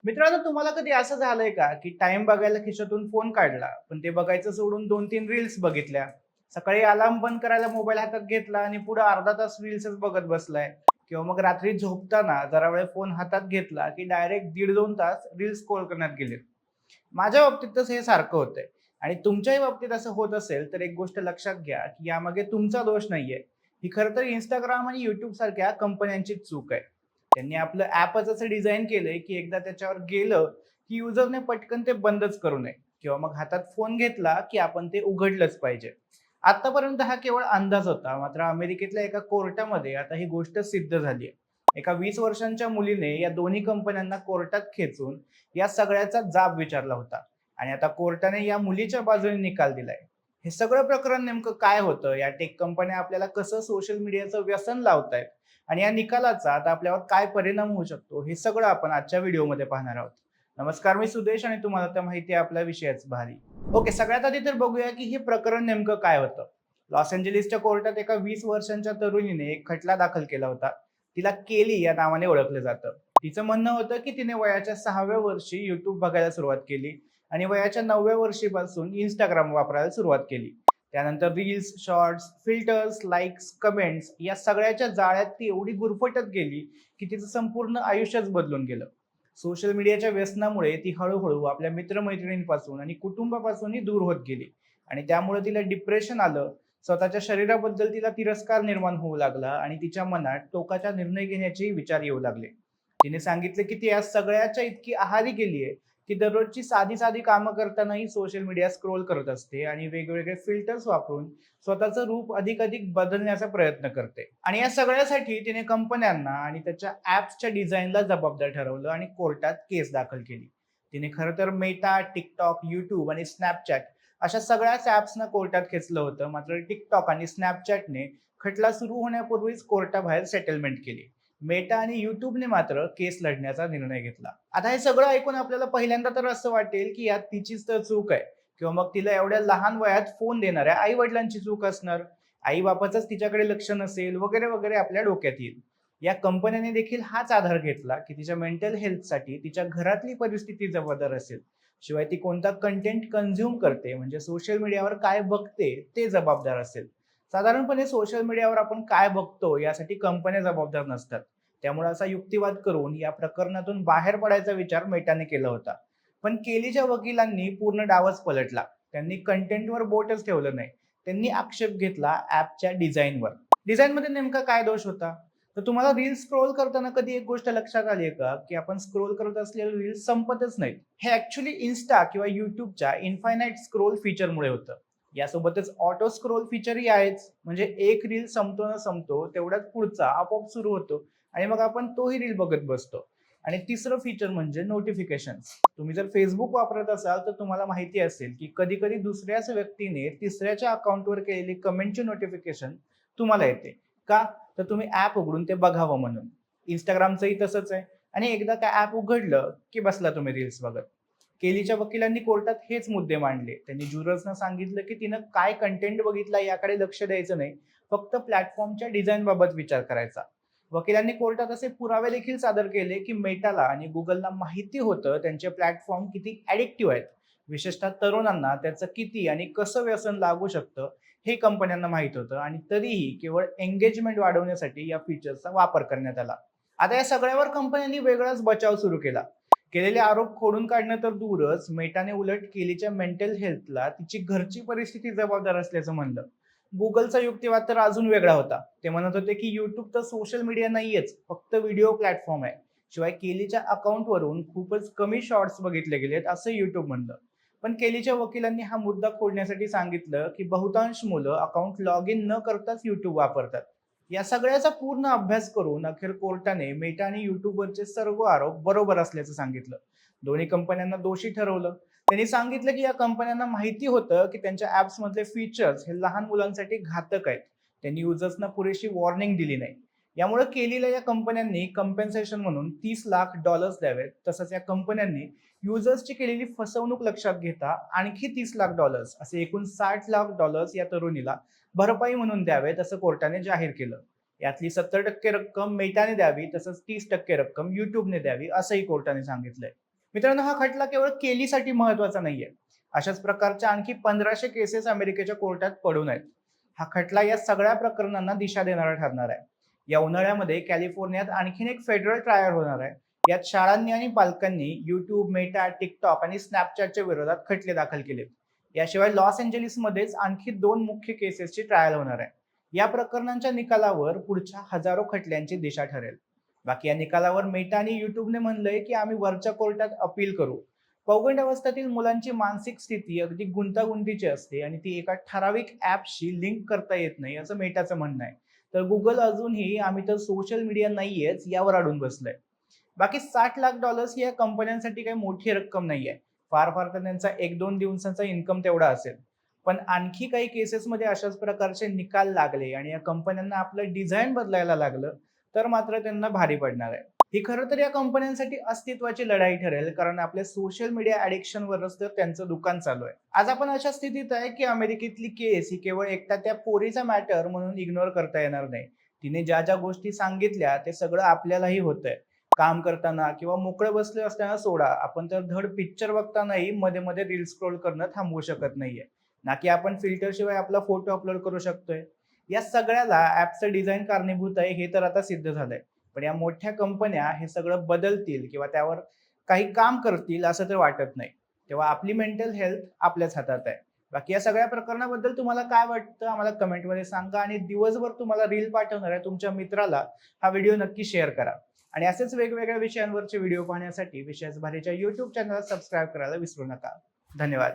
मित्रांनो, तुम्हाला कधी असं झालंय का, की टाइम बघायला खिशातून फोन काढला, पण ते बघायचं सोडून 2-3 रील्स बघितल्या. सकाळी अलार्म बंद करायला मोबाईल हातात घेतला आणि पुढे अर्धा तास रील्सच बघत बसलाय. किंवा मग रात्री झोपताना जरा वेळ फोन हातात घेतला, की डायरेक्ट 1.5-2 तास रील्स स्क्रोल करण्यात गेलेत. माझ्या बाबतीत तसं हे सारखं होतंय आणि तुमच्याही बाबतीत असं होत असेल, तर एक गोष्ट लक्षात घ्या, की यामागे तुमचा दोष नाहीये. ही खरं तर Instagram आणि YouTube सारख्या कंपन्यांचीच चूक आहे. त्यांनी आपलं ॲपच असं डिझाइन केलंय, की एकदा त्याच्यावर गेलं, की युजरने पटकन ते बंदच करू नये किंवा मग हातात फोन घेतला, की आपण ते उघडलंच पाहिजे. आतापर्यंत हा केवळ अंदाज होता. मात्र अमेरिकेतल्या एका कोर्टामध्ये आता ही गोष्ट सिद्ध झाली आहे. एका 20 वर्षांच्या मुलीने या दोन्ही कंपन्यांना कोर्टात खेचून या सगळ्याचा जाब विचारला होता आणि आता कोर्टाने या मुलीच्या बाजूने निकाल दिलाय. हे सगळं प्रकरण नेमकं काय होतं? या टेक कंपन्या आपल्याला कसं सोशल मीडियाचं व्यसन लावतायत आणि या निकालाचा आता आपल्यावर काय परिणाम होऊ शकतो, हे सगळं आपण आजच्या व्हिडिओमध्ये पाहणार आहोत. नमस्कार, मी सुदेश आणि तुम्हाला तर माहिती आहे आपल्या विषयाच भारी. ओके, सगळ्यात आधी तर बघूया की हे प्रकरण नेमकं काय होतं. लॉस एंजेलिसच्या कोर्टात एका 20 वर्षांच्या तरुणीने एक खटला दाखल केला होता. तिला केली या नावाने ओळखलं जातं. तिचं म्हणणं होतं की तिने वयाच्या 6व्या वर्षी YouTube बघायला सुरुवात केली आणि वयाच्या 9व्या वर्षीपासून Instagram वापरायला सुरुवात केली. त्यानंतर reels, shorts, filters, likes, comments या सगळ्याच्या जाळ्यात ती एवढी गुरफटत गेली की तिचं संपूर्ण आयुष्यच बदलून गेलं. सोशल मीडियाच्या व्यसनामुळे ती हळूहळू आपल्या मित्रमैत्रिणींपासून आणि कुटुंबापासूनही दूर होत गेली आणि त्यामुळे तिला डिप्रेशन आलं. स्वतःच्या शरीराबद्दल तिला तिरस्कार निर्माण होऊ लागला आणि तिच्या मनात टोकाचा निर्णय घेण्याचे विचार येऊ लागले. तिने सांगितलं की ती या सगळ्याच्या इतकी आहारी गेली आहे की दररोजची साधी साधी कामं करतानाही सोशल मीडिया स्क्रोल करत असते आणि वेगवेगळे फिल्टर्स वापरून स्वतःचं रूप अधिक अधिक बदलण्याचा प्रयत्न करते. आणि या सगळ्यासाठी तिने कंपन्यांना आणि त्याच्या ॲप्सच्या डिझाईनला जबाबदार ठरवलं आणि कोर्टात केस दाखल केली. तिने खरं तर मेटा, टिकटॉक, युट्यूब आणि स्नॅपचॅट अशा सगळ्याच ॲप्सना कोर्टात खेचलं होतं. मात्र टिकटॉक आणि स्नॅपचॅटने खटला सुरू होण्यापूर्वीच कोर्टाबाहेर सेटलमेंट केली. मेटा आणि युट्यूबने मात्र केस लढण्याचा निर्णय घेतला. आता हे सगळं ऐकून आपल्याला पहिल्यांदा तर असं वाटेल की यात तिचीच तर चूक आहे किंवा मग तिला एवढ्या लहान वयात फोन देणाऱ्या आई वडिलांची चूक असणार, आई बापाचंच तिच्याकडे लक्ष नसेल वगैरे वगैरे आपल्या डोक्यात येईल. या कंपन्यांनी देखील हाच आधार घेतला की तिच्या मेंटल हेल्थसाठी तिच्या घरातली परिस्थिती जबाबदार असेल. शिवाय ती कोणता कंटेंट कन्झ्युम करते म्हणजे सोशल मीडियावर काय बघते ते जबाबदार असेल. साधारणपणे सोशल मीडियावर आपण काय बघतो यासाठी कंपन्या जबाबदार नसतात. त्यामुळे असा युक्तिवाद करून या प्रकरणातून बाहेर पडायचा विचार मेटाने केला होता. पण केलीच्या वकिलांनी पूर्ण डावच पलटला. त्यांनी कंटेंटवर बोटच ठेवलं नाही. त्यांनी आक्षेप घेतला ॲपच्या डिझाईनवर. डिझाईनमध्ये नेमका काय दोष होता? तर तुम्हाला रील्स स्क्रोल करताना कधी एक गोष्ट लक्षात आली आहे का, की आपण स्क्रोल करत असलेले रील्स संपतच नाहीत. हे ॲक्चुअली Insta किंवा YouTubeच्या इन्फायनाईट स्क्रोल फीचरमुळे होतं. यासोबतच ऑटो स्क्रोल फीचरही आहेच. म्हणजे एक रील संपतो ना संपतो तेवढ्यात पुढचा आपोआप सुरू होतो आणि मग आपण तोही रील बघत बसतो. आणि तिसरं फीचर म्हणजे नोटिफिकेशन्स. तुम्ही जर Facebook वापरत असाल तर तुम्हाला माहिती असेल, की कधी-कधी दुसऱ्याच व्यक्तीने तिसऱ्याच्या अकाउंटवर केलेली कमेंटची नोटिफिकेशन तुम्हाला येते. का? तर तुम्ही ॲप उघडून ते बघावं म्हणून. Instagramचंही तसंच आहे आणि एकदा का ॲप उघडलं, की बसला तुम्ही रील्स बघत. केलीच्या वकिलांनी कोर्टात हेच मुद्दे मांडले. त्यांनी ज्युरर्सना सांगितलं, की तिनं काय कंटेंट बघितला याकडे लक्ष द्यायचं नाही. फक्त प्लॅटफॉर्मच्या डिझाईनबाबत विचार करायचा. वकिलांनी कोर्टात असे पुरावे देखील सादर केले, की मेटाला आणि Googleला माहिती होतं त्यांचे प्लॅटफॉर्म किती ॲडिक्टिव्ह आहेत. विशेषतः तरुणांना त्याचं किती आणि कसं व्यसन लागू शकतं, हे कंपन्यांना माहीत होतं आणि तरीही केवळ एंगेजमेंट वाढवण्यासाठी या फीचर्सचा वापर करण्यात आला. आता या सगळ्यावर कंपन्यांनी वेगळाच बचाव सुरू केला. केलेले आरोप खोडून काढणं तर दूरच, मेटाने उलट केलीच्या मेंटल हेल्थला तिची घरची परिस्थिती जबाबदार असल्याचं म्हणलं. Googleचा युक्तिवाद तर अजून वेगळा होता. ते म्हणत होते की YouTube तर सोशल मीडिया नाहीयेच, फक्त व्हिडिओ प्लॅटफॉर्म आहे. शिवाय केलीच्या अकाउंटवरून खूपच कमी शॉर्ट्स बघितले गेलेत असं YouTube म्हणलं. पण केलीच्या वकिलांनी हा मुद्दा खोडण्यासाठी सांगितलं की बहुतांश मुलं अकाउंट लॉग इन न करताच YouTube वापरतात. या सगळ्याचा पूर्ण अभ्यास करून अखेर कोर्टाने मेटा आणि YouTubeवरचे सर्व आरोप बरोबर असल्याचं सांगितलं. दोन्ही कंपन्यांना दोषी ठरवलं. त्यांनी सांगितलं की या कंपन्यांना माहिती होतं की त्यांच्या ॲप्समधले फीचर्स हे लहान मुलांसाठी घातक आहेत. त्यांनी युजर्सना पुरेशी वॉर्निंग दिली नाही. यामुळे केलीला या कंपन्यांनी कम्पेन्सेशन म्हणून $30 लाख द्यावेत. तसंच या कंपन्यांनी युजर्सची केलेली फसवणूक लक्षात घेता आणखी $30 लाख असे एकूण $60 लाख या तरुणीला भरपाई म्हणून द्यावेत असं कोर्टाने जाहीर केलं. यातली 70% रक्कम मेटाने द्यावी, तसंच 30% रक्कम युट्यूबने द्यावी असंही कोर्टाने सांगितलंय. मित्रांनो, हा खटला केवळ केलीसाठी महत्वाचा नाहीये. अशाच प्रकारच्या आणखी 1500 केसेस अमेरिकेच्या कोर्टात पडून आहेत. हा खटला या सगळ्या प्रकरणांना दिशा देणारा ठरणार आहे. या उन्हाळ्यामध्ये कॅलिफोर्नियात आणखीन एक फेडरल ट्रायल होणार आहे. यात शाळांनी आणि पालकांनी युट्यूब, मेटा, टिकटॉक आणि स्नॅपचॅटच्या विरोधात खटले दाखल केलेत. याशिवाय लॉस एंजेलिसमध्येच आणखी 2 मुख्य केसेसची ट्रायल होणार आहे. या प्रकरणांच्या निकालावर पुढच्या हजारो खटल्यांची दिशा ठरेल. बाकी या निकालावर मेटा आणि युट्यूबने म्हणलंय की आम्ही वरच्या कोर्टात अपील करू. पौगंडावस्थेतील मुलांची मानसिक स्थिती अगदी गुंतागुंतीची असते आणि ती एका ठराविक ऍपशी लिंक करता येत नाही असं मेटाचं म्हणणं आहे. तर गुगल अजूनही आम्ही तर सोशल मीडिया नाहीयेच यावर अडून बसलंय. बाकी $60 लाख ही या कंपन्यांसाठी काही मोठी रक्कम नाहीये. फार फार तर त्यांचा 1-2 दिवसांचा इन्कम तेवढा असेल. पण आणखी काही केसेसमध्ये अशाच प्रकारचे निकाल लागले आणि या कंपन्यांना आपलं डिझाईन बदलायला लागलं तर मात्र त्यांना भारी पडणार आहे. ही खरं तर या कंपन्यांसाठी अस्तित्वाची लढाई ठरेल, कारण आपल्या सोशल मीडिया ॲडिक्शनवरच तर त्यांचं दुकान चालू आहे. आज आपण अशा स्थितीत आहे की अमेरिकेतली केस ही केवळ एकटा त्या पोरीचा मॅटर म्हणून इग्नोर करता येणार नाही. तिने ज्या ज्या गोष्टी सांगितल्या ते सगळं आपल्यालाही होतंय. काम करताना किंवा मोकळं बसले असताना सोडा, आपण तर धड पिक्चर बघतानाही मध्ये मध्ये रील स्क्रोल करणं थांबवू शकत नाहीये. ना की आपण फिल्टर शिवाय आपला फोटो अपलोड करू शकतोय. या सगळ्याला ऍपचं डिझाईन कारणीभूत आहे हे तर आता सिद्ध झालंय. पण या मोठ्या कंपन्या हे सगळं बदलतील किंवा त्यावर काही काम करतील असं तर वाटत नाही. तेव्हा आपली मेंटल हेल्थ आपल्याच हातात आहे. बाकी या सगळ्या प्रकरणाबद्दल तुम्हाला काय वाटतं आम्हाला कमेंटमध्ये सांगा, आणि दिवसभर तुम्हाला रील पाठवणाऱ्या तुमच्या मित्राला हा व्हिडिओ नक्की शेअर करा. आणि असेच वेगवेगळ्या विषयांवरचे व्हिडिओ पाहण्यासाठी विषयाच भारीच्या YouTube चॅनलला सबस्क्राईब करायला विसरू नका. धन्यवाद.